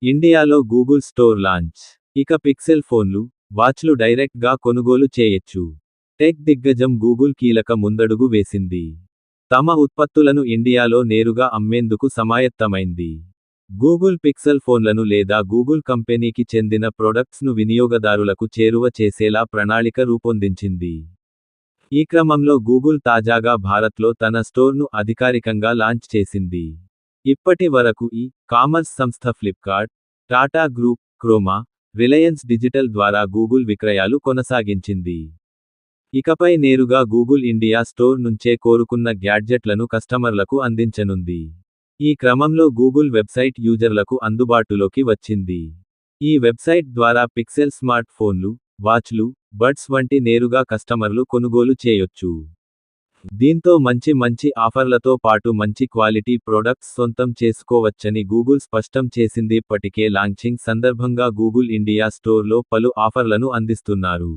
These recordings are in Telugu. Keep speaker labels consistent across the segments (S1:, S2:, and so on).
S1: ఇండియాలో గూగుల్ స్టోర్ లాంచ్. ఇక పిక్సెల్ ఫోన్లు, వాచ్లు డైరెక్ట్గా కొనుగోలు చేయొచ్చు. టెక్ దిగ్గజం గూగుల్ కీలక ముందడుగు వేసింది. తమ ఉత్పత్తులను ఇండియాలో నేరుగా అమ్మేందుకు సమాయత్తమైంది. గూగుల్ పిక్సెల్ ఫోన్లను లేదా గూగుల్ కంపెనీకి చెందిన ప్రొడక్ట్స్ను వినియోగదారులకు చేరువ చేసేలా ప్రణాళిక రూపొందించింది. ఈ క్రమంలో గూగుల్ తాజాగా భారత్లో తన స్టోర్ను అధికారికంగా లాంచ్ చేసింది. ఇప్పటి వరకు కామర్స్ సంస్థ Flipkart, Tata group, Croma, Reliance digital ద్వారా గూగుల్ విక్రయాలు కొనసాగించింది. ఇకపై నేరుగా గూగుల్ ఇండియా స్టోర్ నుంచే కోరుకున్న గ్యాడ్జెట్లను కస్టమర్లకు అందించనుంది. ఈ క్రమంలో గూగుల్ వెబ్సైట్ యూజర్లకు అందుబాటులోకి వచ్చింది. ఈ వెబ్సైట్ ద్వారా పిక్సెల్ స్మార్ట్ ఫోన్లు, వాచ్లు, బడ్స్ వంటి నేరుగా కస్టమర్లు కొనుగోలు చేయొచ్చు. దీంతో మంచి ఆఫర్లతో పాటు మంచి క్వాలిటీ ప్రొడక్ట్స్ సొంతం చేసుకోవచ్చని గూగుల్ స్పష్టం చేసింది. ఇప్పటికే లాంచింగ్ సందర్భంగా గూగుల్ ఇండియా స్టోర్లో పలు ఆఫర్లను అందిస్తున్నారు.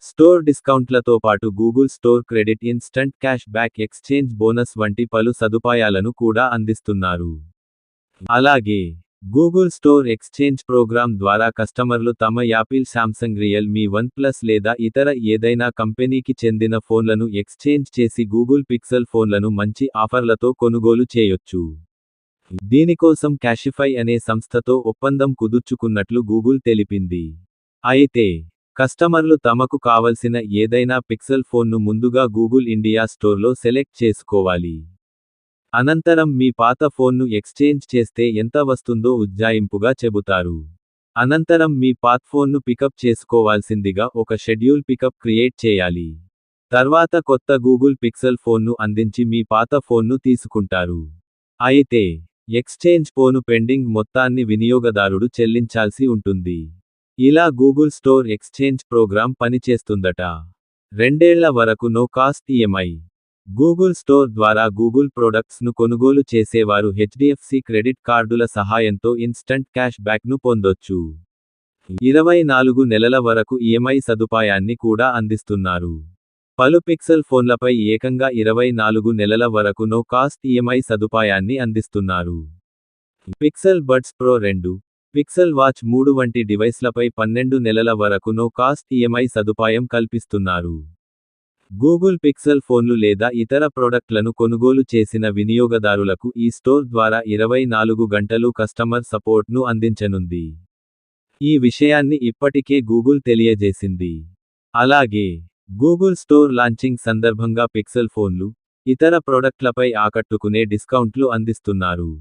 S1: స్టోర్ డిస్కౌంట్లతో పాటు Google store credit, instant cash back, exchange bonus వంటి పలు సదుపాయాలను కూడా అందిస్తున్నారు. అలాగే గూగుల్ స్టోర్ ఎక్స్చేంజ్ ప్రోగ్రామ్ ద్వారా కస్టమర్లు తమ యాపిల్, శాంసంగ్, రియల్మీ, వన్ప్లస్ లేదా ఇతర ఏదైనా కంపెనీకి చెందిన ఫోన్లను ఎక్స్చేంజ్ చేసి గూగుల్ పిక్సెల్ ఫోన్లను మంచి ఆఫర్లతో కొనుగోలు చేయొచ్చు. దీనికోసం క్యాషిఫై అనే సంస్థతో ఒప్పందం కుదుర్చుకున్నట్లు గూగుల్ తెలిపింది. అయితే కస్టమర్లు తమకు కావలసిన ఏదైనా పిక్సెల్ ఫోన్ను ముందుగా గూగుల్ ఇండియా స్టోర్లో సెలెక్ట్ చేసుకోవాలి. అనంతరం మీ పాత ఫోన్ను ఎక్స్చేంజ్ చేస్తే ఎంత వస్తుందో ఉజ్జాయింపుగా చెబుతారు. అనంతరం మీ పాత ఫోన్ను పికప్ చేసుకోవాల్సిందిగా ఒక షెడ్యూల్ పికప్ క్రియేట్ చేయాలి. తర్వాత కొత్త గూగుల్ పిక్సెల్ ఫోన్ను అందించి మీ పాత ఫోన్ను తీసుకుంటారు. అయితే ఎక్స్చేంజ్ పోను పెండింగ్ మొత్తాన్ని వినియోగదారుడు చెల్లించాల్సి ఉంటుంది. ఇలా గూగుల్ స్టోర్ ఎక్స్చేంజ్ ప్రోగ్రాం పనిచేస్తుందట. 2 ఏళ్ల వరకు no cost EMI. Google store ద్వారా గూగుల్ ప్రొడక్ట్స్ను కొనుగోలు చేసేవారు హెచ్డిఎఫ్సి క్రెడిట్ కార్డుల సహాయంతో ఇన్స్టంట్ క్యాష్ బ్యాక్ను పొందొచ్చు. 24 నెలల వరకు ఈఎంఐ సదుపాయాన్ని కూడా అందిస్తున్నారు. పలు పిక్సెల్ ఫోన్లపై ఏకంగా 24 నెలల వరకు నో కాస్ట్ ఈఎంఐ సదుపాయాన్ని అందిస్తున్నారు. Pixel buds pro 2, pixel watch 3 వంటి డివైస్లపై 12 నెలల వరకు నో కాస్ట్ ఈఎంఐ సదుపాయం కల్పిస్తున్నారు. గూగుల్ పిక్సెల్ ఫోన్లు లేదా ఇతర ప్రొడక్ట్లను కొనుగోలు చేసిన వినియోగదారులకు ఈ స్టోర్ ద్వారా 24 గంటలు కస్టమర్ సపోర్ట్ను అందించనుంది. ఈ విషయాన్ని ఇప్పటికే గూగుల్ తెలియజేసింది. అలాగే గూగుల్ స్టోర్ లాంచింగ్ సందర్భంగా పిక్సెల్ ఫోన్లు, ఇతర ప్రొడక్ట్లపై ఆకట్టుకునే డిస్కౌంట్లు అందిస్తున్నారు.